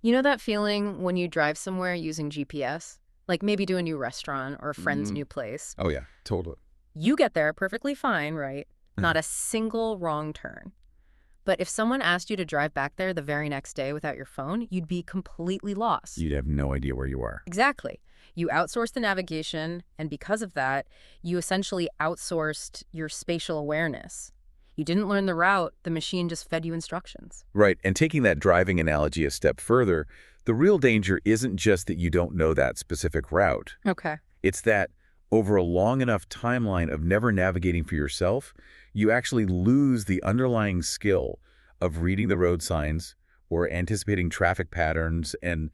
You know that feeling when you drive somewhere using GPS? Like maybe to a new restaurant or a friend's Mm. new place. Oh, yeah, totally. You get there perfectly fine, right? Not a single wrong turn. But if someone asked you to drive back there the very next day without your phone, you'd be completely lost. You'd have no idea where you are. Exactly. You outsourced the navigation, and because of that, you essentially outsourced your spatial awareness. You didn't learn the route, the machine just fed you instructions. Right, and taking that driving analogy a step further, the real danger isn't just that you don't know that specific route. Okay. It's that over a long enough timeline of never navigating for yourself, you actually lose the underlying skill of reading the road signs or anticipating traffic patterns and,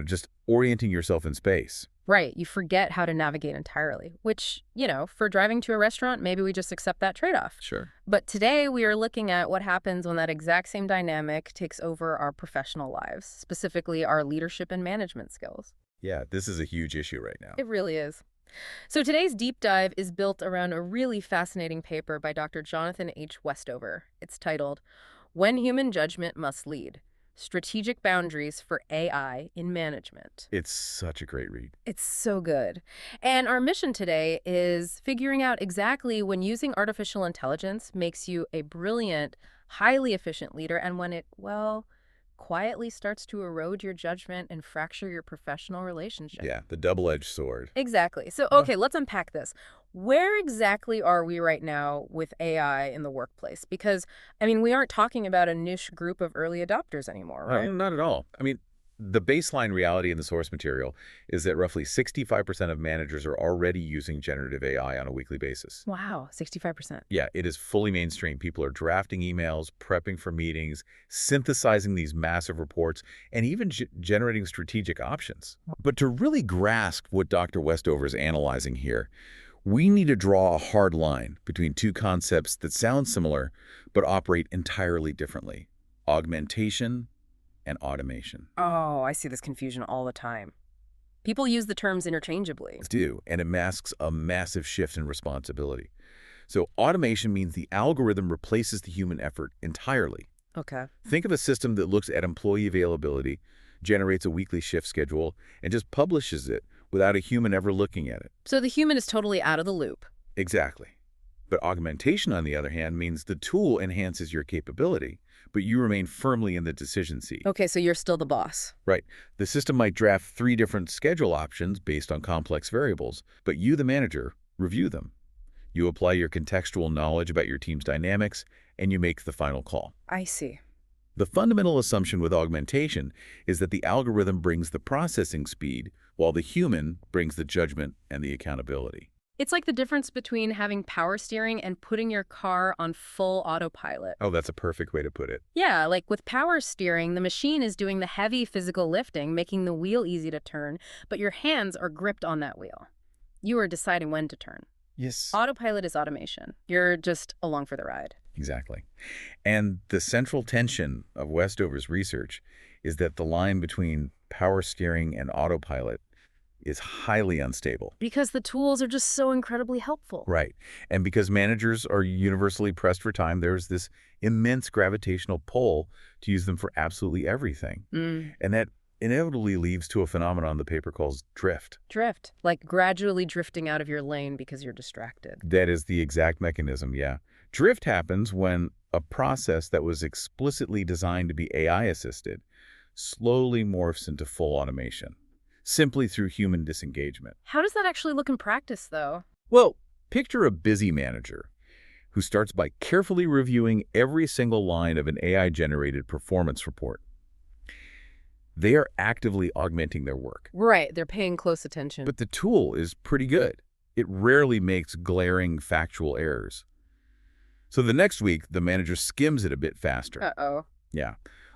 just orienting yourself in space. Right, you forget how to navigate entirely, which, for driving to a restaurant, maybe we just accept that trade-off. Sure. But today we are looking at what happens when that exact same dynamic takes over our professional lives, specifically our leadership and management skills. Yeah, this is a huge issue right now. It really is. So today's deep dive is built around a really fascinating paper by Dr. Jonathan H. Westover. It's titled, When Human Judgment Must Lead: Strategic Boundaries for AI in Management. It's such a great read. It's so good. And our mission today is figuring out exactly when using artificial intelligence makes you a brilliant, highly efficient leader and when it, well, quietly starts to erode your judgment and fracture your professional relationship. Yeah, the double-edged sword. Exactly. So, okay, let's unpack this. Where exactly are we right now with AI in the workplace? Because, we aren't talking about a niche group of early adopters anymore, right? No, not at all. The baseline reality in the source material is that roughly 65% of managers are already using generative AI on a weekly basis. Wow, 65%. Yeah, it is fully mainstream. People are drafting emails, prepping for meetings, synthesizing these massive reports, and even generating strategic options. But to really grasp what Dr. Westover is analyzing here, we need to draw a hard line between two concepts that sound similar but operate entirely differently: augmentation and automation. Oh, I see this confusion all the time. People use the terms interchangeably. Do, and it masks a massive shift in responsibility. So automation means the algorithm replaces the human effort entirely. Okay. Think of a system that looks at employee availability, generates a weekly shift schedule, and just publishes it without a human ever looking at it. So the human is totally out of the loop. Exactly. But augmentation, on the other hand, means the tool enhances your capability, but you remain firmly in the decision seat. Okay, so you're still the boss. Right. The system might draft 3 different schedule options based on complex variables, but you, the manager, review them. You apply your contextual knowledge about your team's dynamics, and you make the final call. I see. The fundamental assumption with augmentation is that the algorithm brings the processing speed, while the human brings the judgment and the accountability. It's like the difference between having power steering and putting your car on full autopilot. Oh, that's a perfect way to put it. Yeah, like with power steering, the machine is doing the heavy physical lifting, making the wheel easy to turn, but your hands are gripped on that wheel. You are deciding when to turn. Yes. Autopilot is automation. You're just along for the ride. Exactly. And the central tension of Westover's research is that the line between power steering and autopilot is highly unstable. Because the tools are just so incredibly helpful. Right. And because managers are universally pressed for time, there's this immense gravitational pull to use them for absolutely everything. And that inevitably leads to a phenomenon the paper calls drift. Drift, like gradually drifting out of your lane because you're distracted. That is the exact mechanism, yeah. Drift happens when a process that was explicitly designed to be AI-assisted slowly morphs into full automation, simply through human disengagement. How does that actually look in practice, though? Well, picture a busy manager who starts by carefully reviewing every single line of an AI-generated performance report. They are actively augmenting their work. Right, they're paying close attention. But the tool is pretty good. It rarely makes glaring factual errors. So the next week, the manager skims it a bit faster. Uh-oh. Yeah.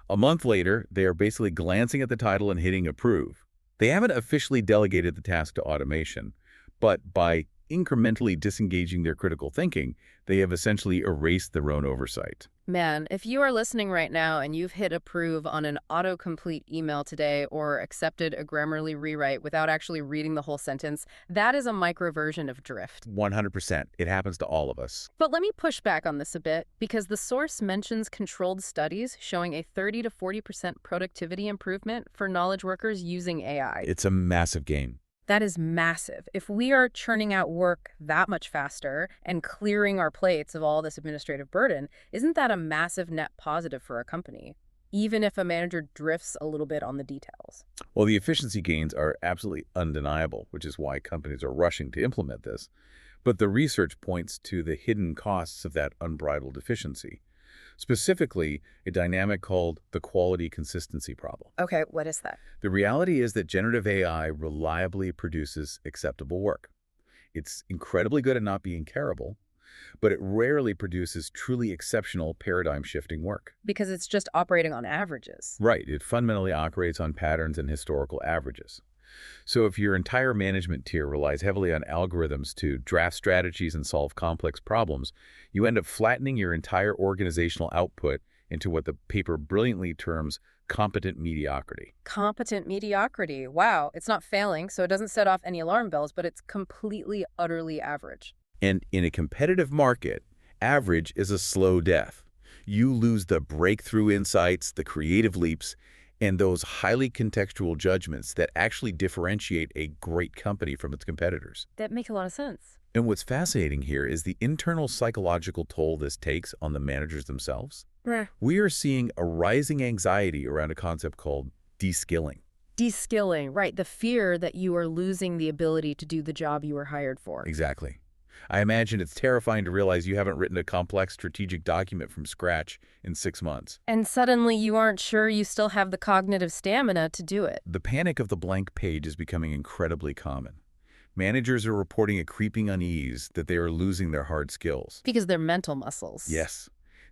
A month later, they are basically glancing at the title and hitting approve. They haven't officially delegated the task to automation, but by incrementally disengaging their critical thinking, they have essentially erased their own oversight. Man, if you are listening right now and you've hit approve on an autocomplete email today or accepted a Grammarly rewrite without actually reading the whole sentence, that is a micro version of drift. 100%. It happens to all of us. But let me push back on this a bit because the source mentions controlled studies showing a 30 to 40% productivity improvement for knowledge workers using AI. It's a massive gain. That is massive. If we are churning out work that much faster and clearing our plates of all this administrative burden, isn't that a massive net positive for a company, even if a manager drifts a little bit on the details? Well, the efficiency gains are absolutely undeniable, which is why companies are rushing to implement this. But the research points to the hidden costs of that unbridled efficiency. Specifically, a dynamic called the quality consistency problem. Okay, what is that? The reality is that generative AI reliably produces acceptable work. It's incredibly good at not being terrible, but it rarely produces truly exceptional paradigm-shifting work. Because it's just operating on averages. Right, it fundamentally operates on patterns and historical averages. So if your entire management tier relies heavily on algorithms to draft strategies and solve complex problems, you end up flattening your entire organizational output into what the paper brilliantly terms competent mediocrity. Competent mediocrity. Wow, it's not failing, so it doesn't set off any alarm bells, but it's completely, utterly average. And in a competitive market, average is a slow death. You lose the breakthrough insights, the creative leaps, and those highly contextual judgments that actually differentiate a great company from its competitors. That makes a lot of sense. And what's fascinating here is the internal psychological toll this takes on the managers themselves. Right. We are seeing a rising anxiety around a concept called de-skilling. De-skilling, right. The fear that you are losing the ability to do the job you were hired for. Exactly. I imagine it's terrifying to realize you haven't written a complex strategic document from scratch in 6 months. And suddenly you aren't sure you still have the cognitive stamina to do it. The panic of the blank page is becoming incredibly common. Managers are reporting a creeping unease that they are losing their hard skills. Because they're mental muscles. Yes.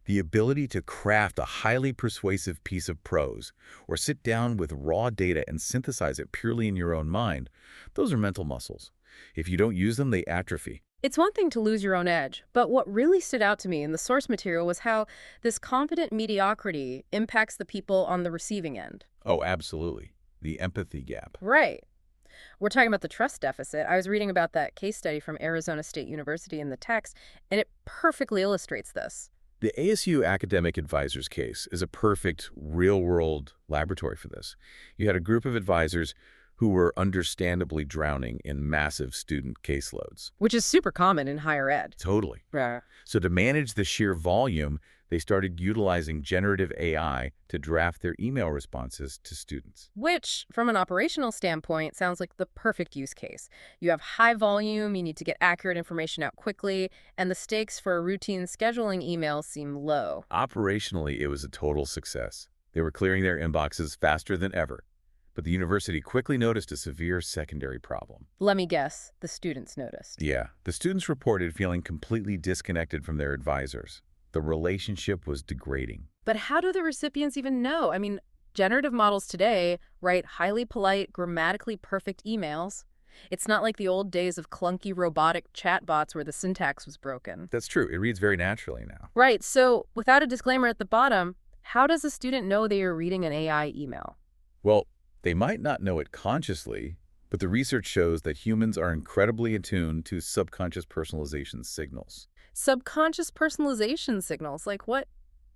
The ability to craft a highly persuasive piece of prose or sit down with raw data and synthesize it purely in your own mind, those are mental muscles. If you don't use them, they atrophy. It's one thing to lose your own edge, but what really stood out to me in the source material was how this competent mediocrity impacts the people on the receiving end. Oh, absolutely. The empathy gap. Right. We're talking about the trust deficit. I was reading about that case study from Arizona State University in the text, and it perfectly illustrates this. The ASU Academic Advisors case is a perfect real-world laboratory for this. You had a group of advisors who were understandably drowning in massive student caseloads. Which is super common in higher ed. Totally. Right. So to manage the sheer volume, they started utilizing generative AI to draft their email responses to students. Which, from an operational standpoint, sounds like the perfect use case. You have high volume, you need to get accurate information out quickly, and the stakes for a routine scheduling email seem low. Operationally, it was a total success. They were clearing their inboxes faster than ever. But the university quickly noticed a severe secondary problem. Let me guess, the students noticed. Yeah, the students reported feeling completely disconnected from their advisors. The relationship was degrading. But how do the recipients even know? I mean, generative models today write highly polite, grammatically perfect emails. It's not like the old days of clunky robotic chatbots where the syntax was broken. That's true. It reads very naturally now. Right, so without a disclaimer at the bottom, how does a student know they are reading an AI email? Well, they might not know it consciously, but the research shows that humans are incredibly attuned to subconscious personalization signals. Subconscious personalization signals, like what?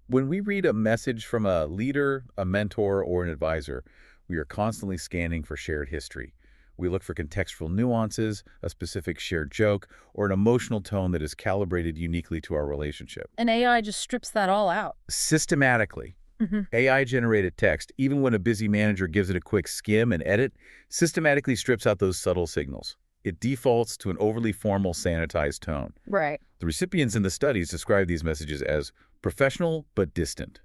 When we read a message from a leader, a mentor, or an advisor, we are constantly scanning for shared history. We look for contextual nuances, a specific shared joke, or an emotional tone that is calibrated uniquely to our relationship. And AI just strips that all out. Systematically. AI-generated text, even when a busy manager gives it a quick skim and edit, systematically strips out those subtle signals. It defaults to an overly formal, sanitized tone. Right. The recipients in the studies describe these messages as professional but distant.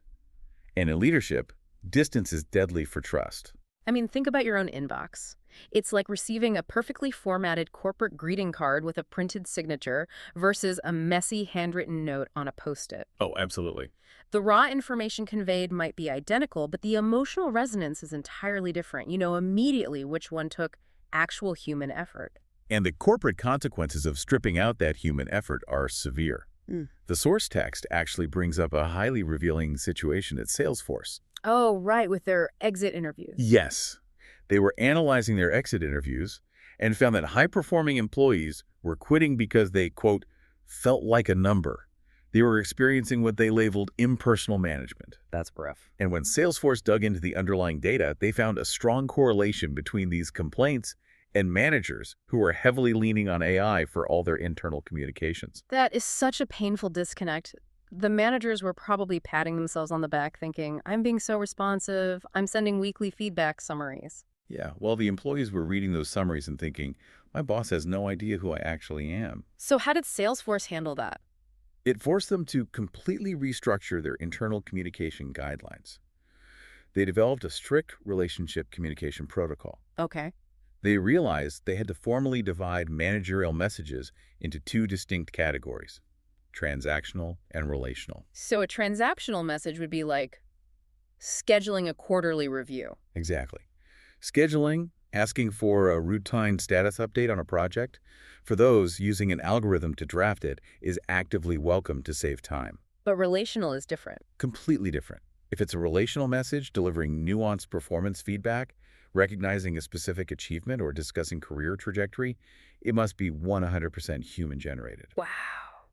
And in leadership, distance is deadly for trust. I mean, think about your own inbox. It's like receiving a perfectly formatted corporate greeting card with a printed signature versus a messy handwritten note on a Post-it. Oh, absolutely. The raw information conveyed might be identical, but the emotional resonance is entirely different. You know immediately which one took actual human effort. And the corporate consequences of stripping out that human effort are severe. Mm. The source text actually brings up a highly revealing situation at Salesforce. Oh, right, with their exit interviews. Yes, they were analyzing their exit interviews and found that high-performing employees were quitting because they, quote, felt like a number. They were experiencing what they labeled impersonal management. That's rough. And when Salesforce dug into the underlying data, they found a strong correlation between these complaints and managers who were heavily leaning on AI for all their internal communications. That is such a painful disconnect. The managers were probably patting themselves on the back thinking, I'm being so responsive, I'm sending weekly feedback summaries. Yeah, while the employees were reading those summaries and thinking, my boss has no idea who I actually am. So how did Salesforce handle that? It forced them to completely restructure their internal communication guidelines. They developed a strict relationship communication protocol. Okay. They realized they had to formally divide managerial messages into two distinct categories: transactional and relational. So a transactional message would be like scheduling a quarterly review. Exactly. Scheduling, asking for a routine status update on a project, for those using an algorithm to draft it, is actively welcome to save time. But relational is different. Completely different. If it's a relational message delivering nuanced performance feedback, recognizing a specific achievement, or discussing career trajectory, it must be 100% human-generated. Wow.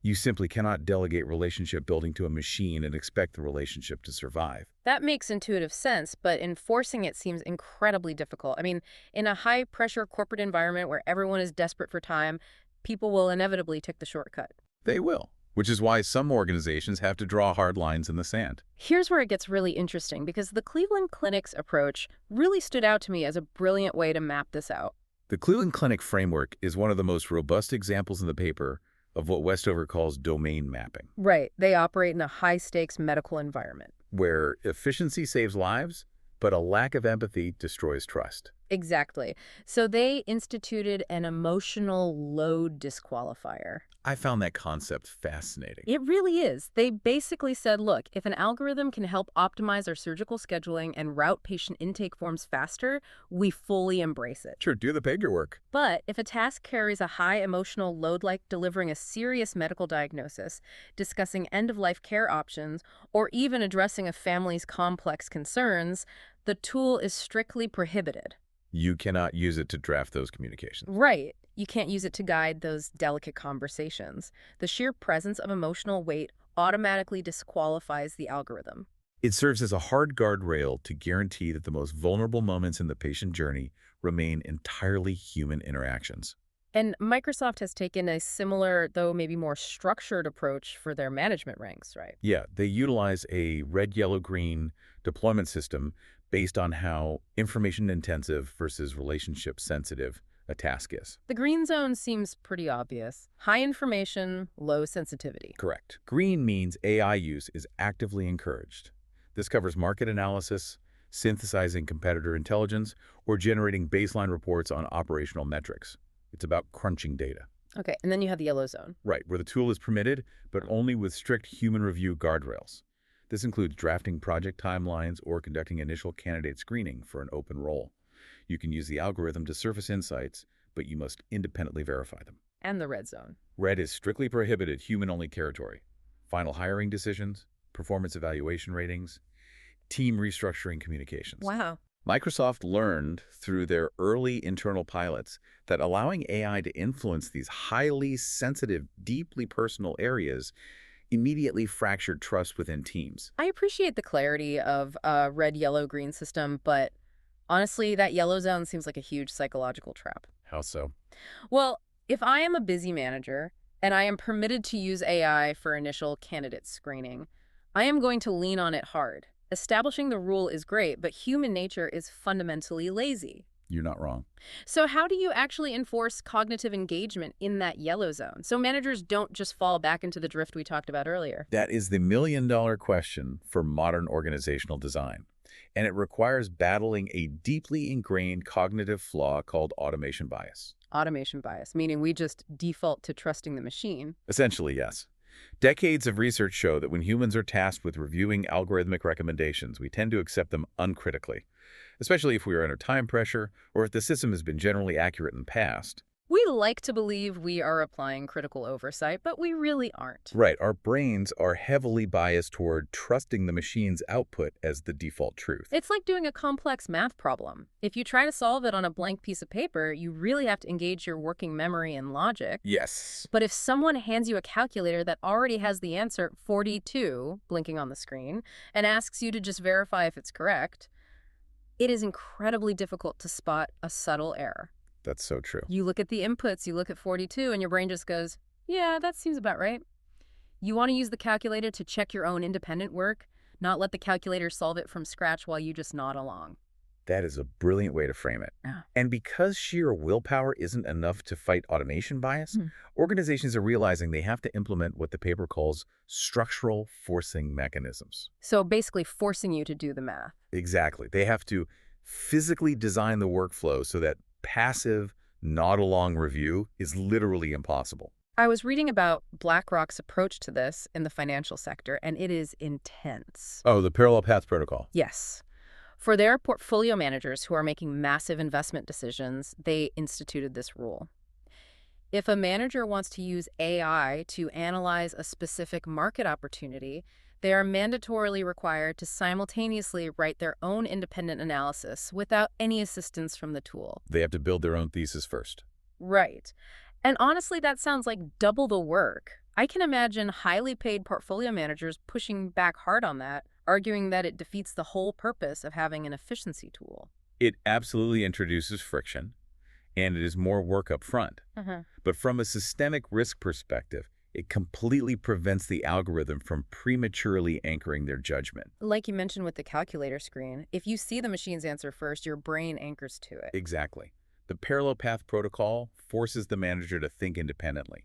You simply cannot delegate relationship building to a machine and expect the relationship to survive. That makes intuitive sense, but enforcing it seems incredibly difficult. I mean, in a high-pressure corporate environment where everyone is desperate for time, people will inevitably take the shortcut. They will, which is why some organizations have to draw hard lines in the sand. Here's where it gets really interesting, because the Cleveland Clinic's approach really stood out to me as a brilliant way to map this out. The Cleveland Clinic framework is one of the most robust examples in the paper of what Westover calls domain mapping, Right. They operate in a high-stakes medical environment. where efficiency saves lives, but a lack of empathy destroys trust. Exactly. So they instituted an emotional load disqualifier. I found that concept fascinating. It really is. They basically said, look, if an algorithm can help optimize our surgical scheduling and route patient intake forms faster, we fully embrace it. Sure, do the paperwork. But if a task carries a high emotional load, like delivering a serious medical diagnosis, discussing end-of-life care options, or even addressing a family's complex concerns, the tool is strictly prohibited. You cannot use it to draft those communications. Right. You can't use it to guide those delicate conversations. The sheer presence of emotional weight automatically disqualifies the algorithm. It serves as a hard guardrail to guarantee that the most vulnerable moments in the patient journey remain entirely human interactions. And Microsoft has taken a similar, though maybe more structured approach for their management ranks, right? Yeah, they utilize a red, yellow, green deployment system based on how information-intensive versus relationship-sensitive a task is. The green zone seems pretty obvious. High information, low sensitivity. Correct. Green means AI use is actively encouraged. This covers market analysis, synthesizing competitor intelligence, or generating baseline reports on operational metrics. It's about crunching data. Okay, and then you have the yellow zone. Right, where the tool is permitted, but only with strict human review guardrails. This includes drafting project timelines or conducting initial candidate screening for an open role. You can use the algorithm to surface insights, but you must independently verify them. And the red zone. Red is strictly prohibited human-only territory. Final hiring decisions, performance evaluation ratings, team restructuring communications. Wow. Microsoft learned through their early internal pilots that allowing AI to influence these highly sensitive, deeply personal areas immediately fractured trust within teams. I appreciate the clarity of a red, yellow, green system, but honestly, that yellow zone seems like a huge psychological trap. How so? Well, if I am a busy manager and I am permitted to use AI for initial candidate screening, I am going to lean on it hard. Establishing the rule is great, but human nature is fundamentally lazy. You're not wrong. So how do you actually enforce cognitive engagement in that yellow zone so managers don't just fall back into the drift we talked about earlier? That is the million-dollar question for modern organizational design, and it requires battling a deeply ingrained cognitive flaw called automation bias. Automation bias, meaning we just default to trusting the machine. Essentially, yes. Decades of research show that when humans are tasked with reviewing algorithmic recommendations, we tend to accept them uncritically, especially if we are under time pressure or if the system has been generally accurate in the past. We like to believe we are applying critical oversight, but we really aren't. Right, our brains are heavily biased toward trusting the machine's output as the default truth. It's like doing a complex math problem. If you try to solve it on a blank piece of paper, you really have to engage your working memory and logic. Yes. But if someone hands you a calculator that already has the answer 42, blinking on the screen, and asks you to just verify if it's correct, it is incredibly difficult to spot a subtle error. That's so true. You look at the inputs, you look at 42, and your brain just goes, yeah, that seems about right. You want to use the calculator to check your own independent work, not let the calculator solve it from scratch while you just nod along. That is a brilliant way to frame it. Yeah. And because sheer willpower isn't enough to fight automation bias, organizations are realizing they have to implement what the paper calls structural forcing mechanisms. So basically forcing you to do the math. Exactly. They have to physically design the workflow so that passive, nod-along review is literally impossible. I was reading about BlackRock's approach to this in the financial sector, and it is intense. Oh, the parallel path protocol. Yes. For their portfolio managers who are making massive investment decisions, they instituted this rule. If a manager wants to use AI to analyze a specific market opportunity, they are mandatorily required to simultaneously write their own independent analysis without any assistance from the tool. They have to build their own thesis first. Right. And honestly, that sounds like double the work. I can imagine highly paid portfolio managers pushing back hard on that, arguing that it defeats the whole purpose of having an efficiency tool. It absolutely introduces friction, and it is more work up front. But from a systemic risk perspective, it completely prevents the algorithm from prematurely anchoring their judgment. Like you mentioned with the calculator screen, if you see the machine's answer first, your brain anchors to it. Exactly. The parallel path protocol forces the manager to think independently.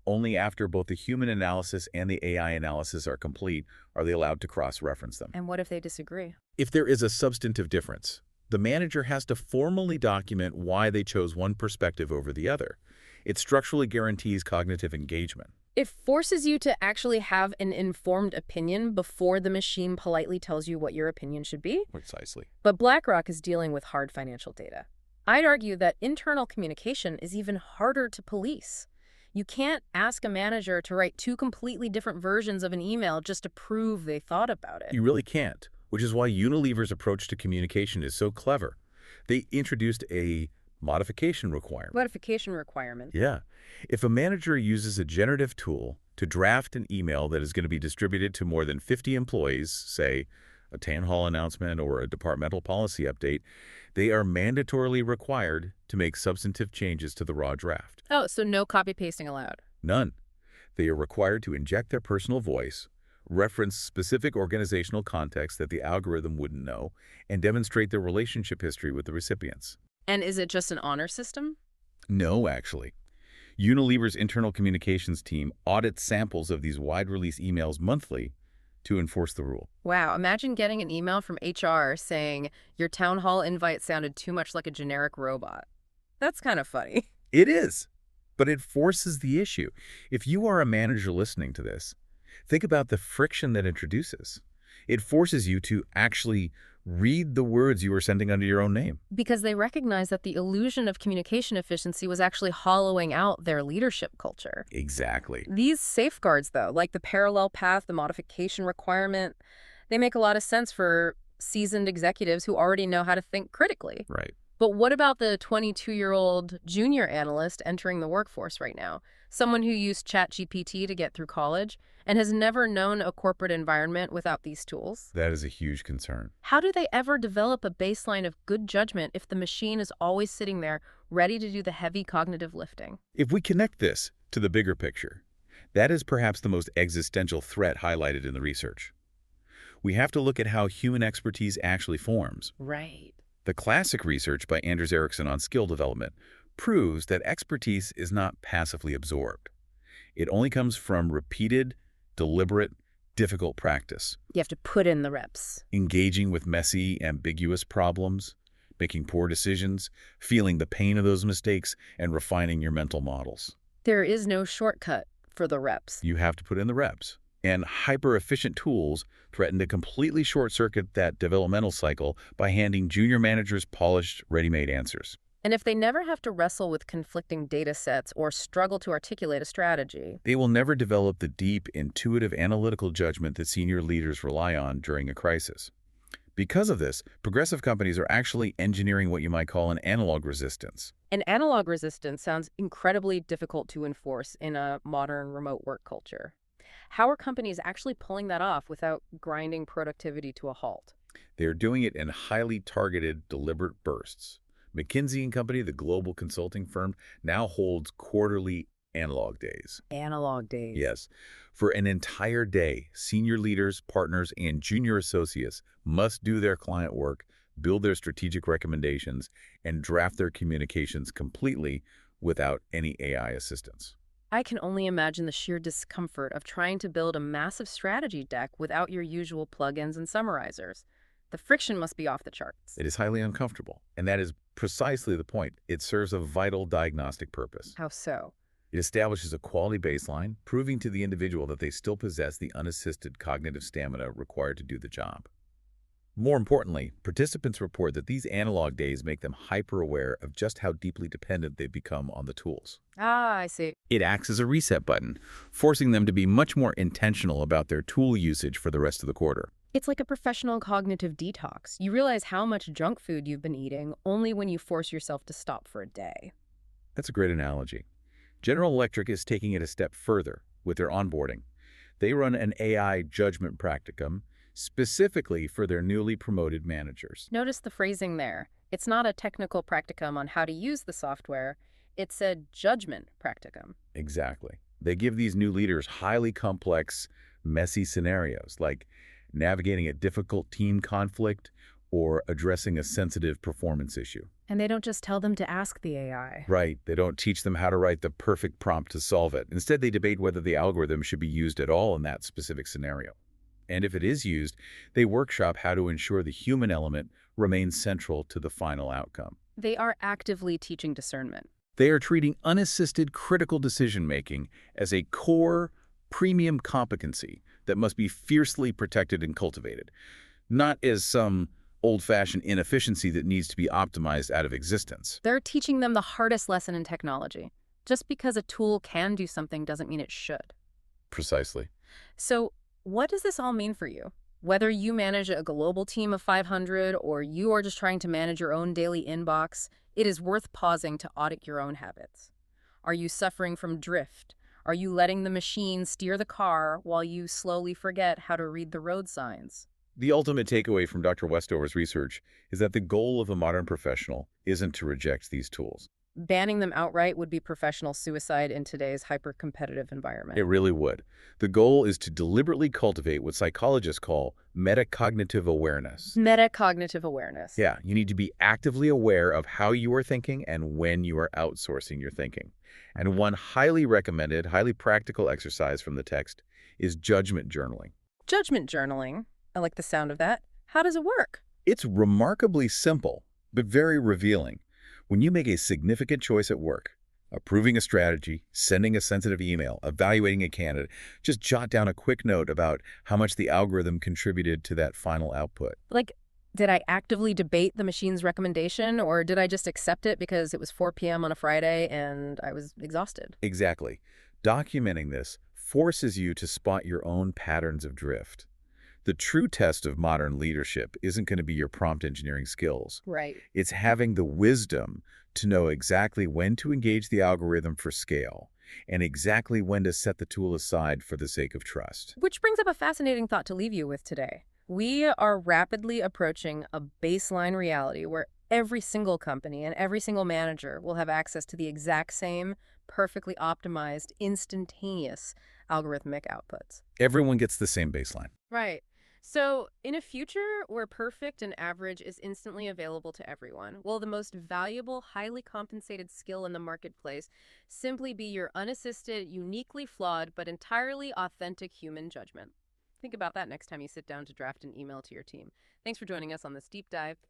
Only after both the human analysis and the AI analysis are complete are they allowed to cross-reference them. And what if they disagree? If there is a substantive difference, the manager has to formally document why they chose one perspective over the other. It structurally guarantees cognitive engagement. It forces you to actually have an informed opinion before the machine politely tells you what your opinion should be. Precisely. But BlackRock is dealing with hard financial data. I'd argue that internal communication is even harder to police. You can't ask a manager to write two completely different versions of an email just to prove they thought about it. You really can't, which is why Unilever's approach to communication is so clever. They introduced a modification requirement. Modification requirement. Yeah. If a manager uses a generative tool to draft an email that is going to be distributed to more than 50 employees, say a town hall announcement or a departmental policy update, they are mandatorily required to make substantive changes to the raw draft. Oh, so no copy-pasting allowed. None. They are required to inject their personal voice, reference specific organizational context that the algorithm wouldn't know, and demonstrate their relationship history with the recipients. And is it just an honor system? No, actually. Unilever's internal communications team audits samples of these wide-release emails monthly to enforce the rule. Wow, imagine getting an email from HR saying your town hall invite sounded too much like a generic robot. That's kind of funny. It is, but it forces the issue. If you are a manager listening to this, think about the friction that introduces. It forces you to actually read the words you are sending under your own name. Because they recognize that the illusion of communication efficiency was actually hollowing out their leadership culture. Exactly. These safeguards, though, like the parallel path, the modification requirement, they make a lot of sense for seasoned executives who already know how to think critically. Right. But what about the 22-year-old junior analyst entering the workforce right now? Someone who used ChatGPT to get through college and has never known a corporate environment without these tools? That is a huge concern. How do they ever develop a baseline of good judgment if the machine is always sitting there ready to do the heavy cognitive lifting? If we connect this to the bigger picture, that is perhaps the most existential threat highlighted in the research. We have to look at how human expertise actually forms. Right. The classic research by Anders Ericsson on skill development proves that expertise is not passively absorbed. It only comes from repeated, deliberate, difficult practice. You have to put in the reps. Engaging with messy, ambiguous problems, making poor decisions, feeling the pain of those mistakes, and refining your mental models. There is no shortcut for the reps. You have to put in the reps. And hyper-efficient tools threaten to completely short-circuit that developmental cycle by handing junior managers polished, ready-made answers. And if they never have to wrestle with conflicting data sets or struggle to articulate a strategy, They will never develop the deep, intuitive analytical judgment that senior leaders rely on during a crisis. Because of this, progressive companies are actually engineering what you might call an analog resistance. an analog resistance sounds incredibly difficult to enforce in a modern remote work culture. How are companies actually pulling that off without grinding productivity to a halt? They are doing it in highly targeted, deliberate bursts. McKinsey and Company, the global consulting firm, now holds quarterly analog days. Analog days. Yes. For an entire day, senior leaders, partners, and junior associates must do their client work, build their strategic recommendations, and draft their communications completely without any AI assistance. I can only imagine the sheer discomfort of trying to build a massive strategy deck without your usual plugins and summarizers. The friction must be off the charts. It is highly uncomfortable, and that is precisely the point. It serves a vital diagnostic purpose. How so? It establishes a quality baseline, proving to the individual that they still possess the unassisted cognitive stamina required to do the job. More importantly, participants report that these analog days make them hyper-aware of just how deeply dependent they've become on the tools. Ah, I see. It acts as a reset button, forcing them to be much more intentional about their tool usage for the rest of the quarter. It's like a professional cognitive detox. You realize how much junk food you've been eating only when you force yourself to stop for a day. That's a great analogy. General Electric is taking it a step further with their onboarding. They run an AI judgment practicum specifically for their newly promoted managers. Notice the phrasing there. It's not a technical practicum on how to use the software. It's a judgment practicum. Exactly. They give these new leaders highly complex, messy scenarios, like navigating a difficult team conflict or addressing a sensitive performance issue. And they don't just tell them to ask the AI. Right. They don't teach them how to write the perfect prompt to solve it. Instead, they debate whether the algorithm should be used at all in that specific scenario. And if it is used, they workshop how to ensure the human element remains central to the final outcome. They are actively teaching discernment. They are treating unassisted critical decision-making as a core, premium competency that must be fiercely protected and cultivated, not as some old-fashioned inefficiency that needs to be optimized out of existence. They're teaching them the hardest lesson in technology. Just because a tool can do something doesn't mean it should. Precisely. So, what does this all mean for you? Whether you manage a global team of 500 or you are just trying to manage your own daily inbox, it is worth pausing to audit your own habits. Are you suffering from drift? Are you letting the machine steer the car while you slowly forget how to read the road signs? The ultimate takeaway from Dr. Westover's research is that the goal of a modern professional isn't to reject these tools. Banning them outright would be professional suicide in today's hyper-competitive environment. It really would. The goal is to deliberately cultivate what psychologists call metacognitive awareness. Metacognitive awareness. Yeah, you need to be actively aware of how you are thinking and when you are outsourcing your thinking. And one highly recommended, highly practical exercise from the text is judgment journaling. Judgment journaling. I like the sound of that. How does it work? It's remarkably simple, but very revealing. When you make a significant choice at work, approving a strategy, sending a sensitive email, evaluating a candidate, just jot down a quick note about how much the algorithm contributed to that final output. Like, did I actively debate the machine's recommendation, or did I just accept it because it was 4 p.m. on a Friday and I was exhausted? Exactly. Documenting this forces you to spot your own patterns of drift. The true test of modern leadership isn't going to be your prompt engineering skills. Right. It's having the wisdom to know exactly when to engage the algorithm for scale and exactly when to set the tool aside for the sake of trust. Which brings up a fascinating thought to leave you with today. We are rapidly approaching a baseline reality where every single company and every single manager will have access to the exact same, perfectly optimized, instantaneous algorithmic outputs. Everyone gets the same baseline. Right. So, in a future where perfect and average is instantly available to everyone, will the most valuable, highly compensated skill in the marketplace simply be your unassisted, uniquely flawed, but entirely authentic human judgment? Think about that next time you sit down to draft an email to your team. Thanks for joining us on this deep dive.